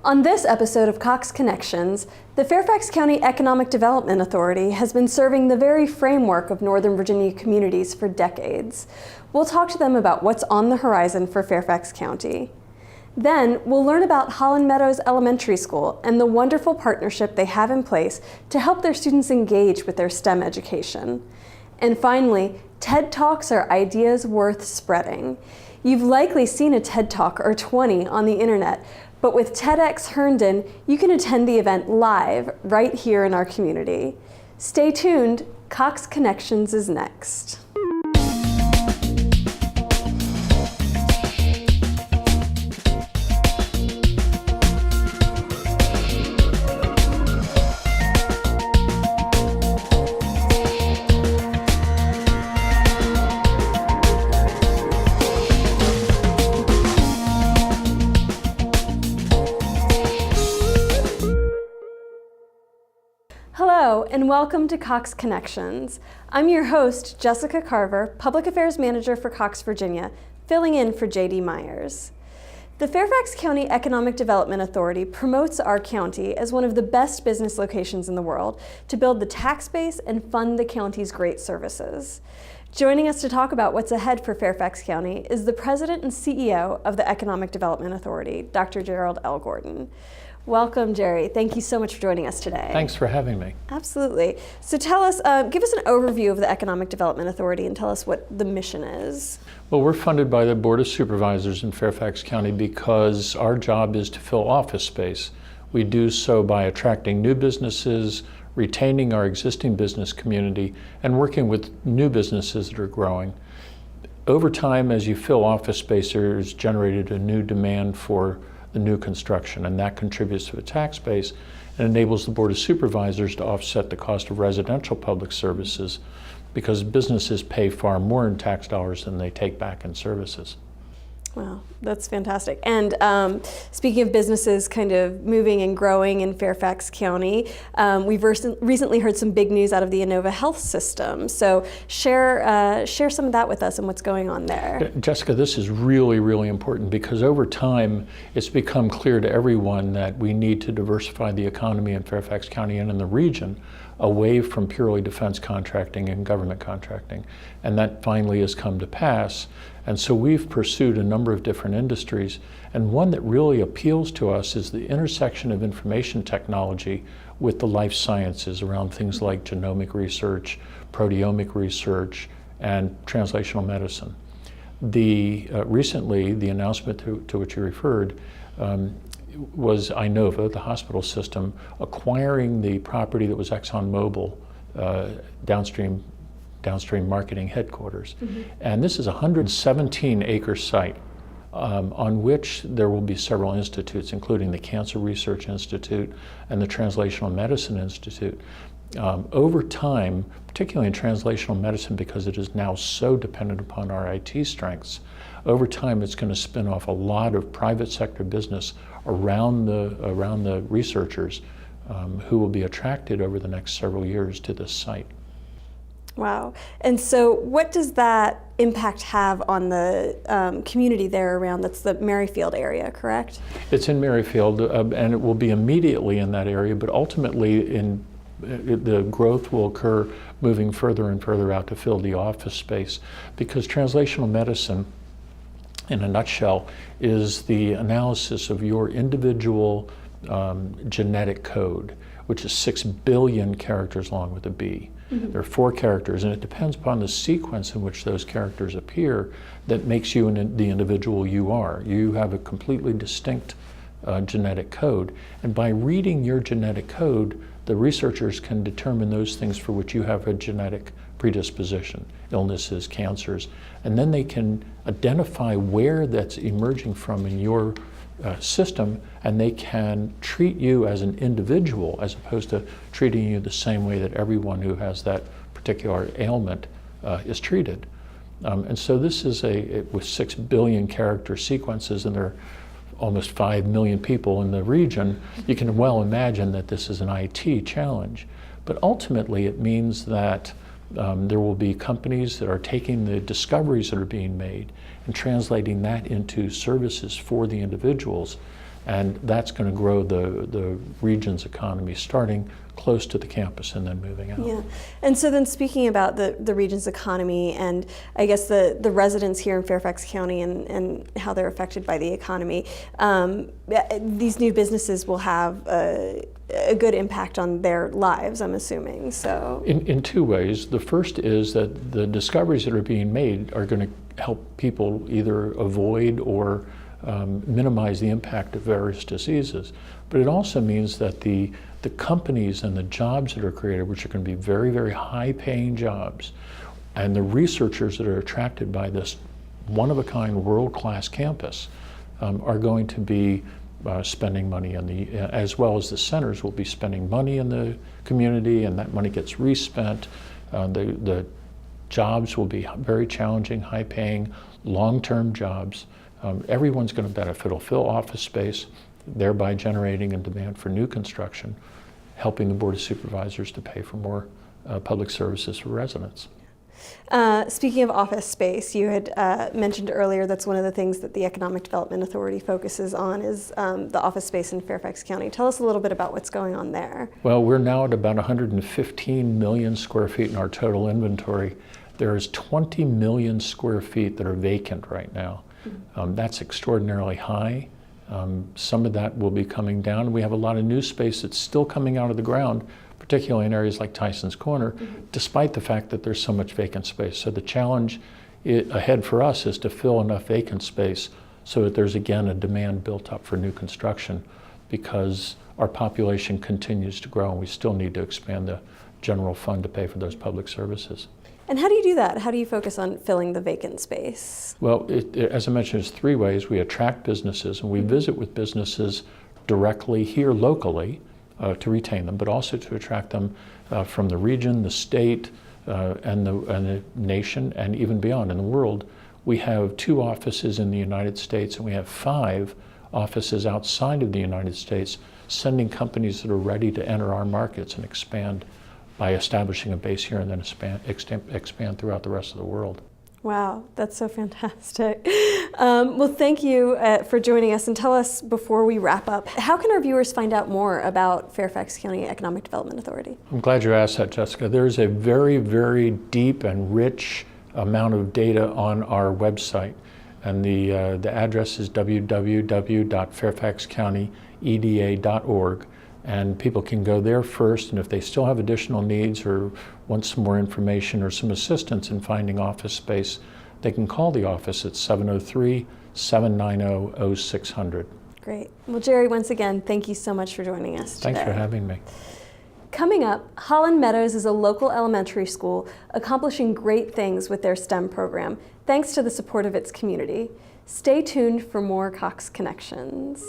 On this episode of Cox Connections, the Fairfax County Economic Development Authority has been serving the very framework of Northern Virginia communities for decades. We'll talk to them about what's on the horizon for Fairfax County. Then, we'll learn about Holland Meadows Elementary School and the wonderful partnership they have in place to help their students engage with their STEM education. And finally, TED Talks are ideas worth spreading. You've likely seen a TED Talk or 20 on the internet, but with TEDx Herndon, you can attend the event live right here in our community. Stay tuned, Cox Connections is next. Hello, and welcome to Cox Connections. I'm your host, Jessica Carver, Public Affairs Manager for Cox, Virginia, filling in for J.D. Myers. The Fairfax County Economic Development Authority promotes our county as one of the best business locations in the world to build the tax base and fund the county's great services. Joining us to talk about what's ahead for Fairfax County is the President and CEO of the Economic Development Authority, Dr. Gerald L. Gordon. Welcome, Jerry. Thank you so much for joining us today. Thanks for having me. Absolutely. So tell us, give us an overview of the Economic Development Authority and tell us what the mission is. Well, we're funded by the Board of Supervisors in Fairfax County because our job is to fill office space. We do so by attracting new businesses, retaining our existing business community, and working with new businesses that are growing. Over time, as you fill office space, there's generated a new demand for the new construction, and that contributes to the tax base and enables the Board of Supervisors to offset the cost of residential public services because businesses pay far more in tax dollars than they take back in services. Wow, that's fantastic. And speaking of businesses kind of moving and growing in Fairfax County, we've recently heard some big news out of the Inova health system. So share some of that with us and what's going on there. Jessica, this is really, really important because over time it's become clear to everyone that we need to diversify the economy in Fairfax County and in the region away from purely defense contracting and government contracting. And that finally has come to pass. And so we've pursued a number of different industries, and one that really appeals to us is the intersection of information technology with the life sciences around things like genomic research, proteomic research, and translational medicine. Recently, the announcement to which you referred was Inova, the hospital system, acquiring the property that was ExxonMobil downstream marketing headquarters. Mm-hmm. And this is a 117-acre site on which there will be several institutes, including the Cancer Research Institute and the Translational Medicine Institute. Over time, particularly in translational medicine, because it is now so dependent upon our IT strengths, over time it's going to spin off a lot of private sector business around the researchers who will be attracted over the next several years to this site. Wow. And so what does that impact have on the community there around? That's the Merrifield area, correct? It's in Merrifield, and it will be immediately in that area, but ultimately the growth will occur moving further and further out to fill the office space, because translational medicine, in a nutshell, is the analysis of your individual genetic code, which is 6 billion characters long with a B. Mm-hmm. There are 4 characters, and it depends upon the sequence in which those characters appear that makes you the individual you are. You have a completely distinct genetic code, and by reading your genetic code, the researchers can determine those things for which you have a genetic predisposition, illnesses, cancers, and then they can identify where that's emerging from in your system, and they can treat you as an individual as opposed to treating you the same way that everyone who has that particular ailment is treated. And so this is with 6 billion character sequences, and there are almost 5 million people in the region, you can well imagine that this is an IT challenge. But ultimately it means that there will be companies that are taking the discoveries that are being made and translating that into services for the individuals And that's going to grow the region's economy, starting close to the campus and then moving out. Yeah, and so then speaking about the region's economy and I guess the residents here in Fairfax County and how they're affected by the economy, these new businesses will have a good impact on their lives, I'm assuming. So in two ways. The first is that the discoveries that are being made are going to help people either avoid or minimize the impact of various diseases. But it also means that the companies and the jobs that are created, which are going to be very, very high-paying jobs, and the researchers that are attracted by this one-of-a-kind, world-class campus are going to be spending money in as well as the centers will be spending money in the community, and that money gets respent. The jobs will be very challenging, high-paying, long-term jobs. Everyone's going to benefit. It'll fill office space, thereby generating a demand for new construction, helping the Board of Supervisors to pay for more public services for residents. Speaking of office space, you had mentioned earlier that's one of the things that the Economic Development Authority focuses on is the office space in Fairfax County. Tell us a little bit about what's going on there. Well, we're now at about 115 million square feet in our total inventory. There's 20 million square feet that are vacant right now. That's extraordinarily high. Some of that will be coming down. We have a lot of new space that's still coming out of the ground, particularly in areas like Tyson's Corner, despite the fact that there's so much vacant space. So the challenge ahead for us is to fill enough vacant space so that there's again a demand built up for new construction, because our population continues to grow and we still need to expand the general fund to pay for those public services. And how do you do that? How do you focus on filling the vacant space? Well, as I mentioned, there's three ways. We attract businesses and we visit with businesses directly here locally to retain them, but also to attract them from the region, the state, and the nation, and even beyond in the world. We have 2 offices in the United States and we have 5 offices outside of the United States, sending companies that are ready to enter our markets and expand by establishing a base here and then expand throughout the rest of the world. Wow, that's so fantastic. Well, thank you for joining us, and tell us before we wrap up, how can our viewers find out more about Fairfax County Economic Development Authority? I'm glad you asked that, Jessica. There's a very, very deep and rich amount of data on our website, and the address is www.fairfaxcountyeda.org. And people can go there first, and if they still have additional needs or want some more information or some assistance in finding office space, they can call the office at 703-790-0600. Great. Well, Jerry, once again, thank you so much for joining us today. Thanks for having me. Coming up, Holland Meadows is a local elementary school accomplishing great things with their STEM program, thanks to the support of its community. Stay tuned for more Cox Connections.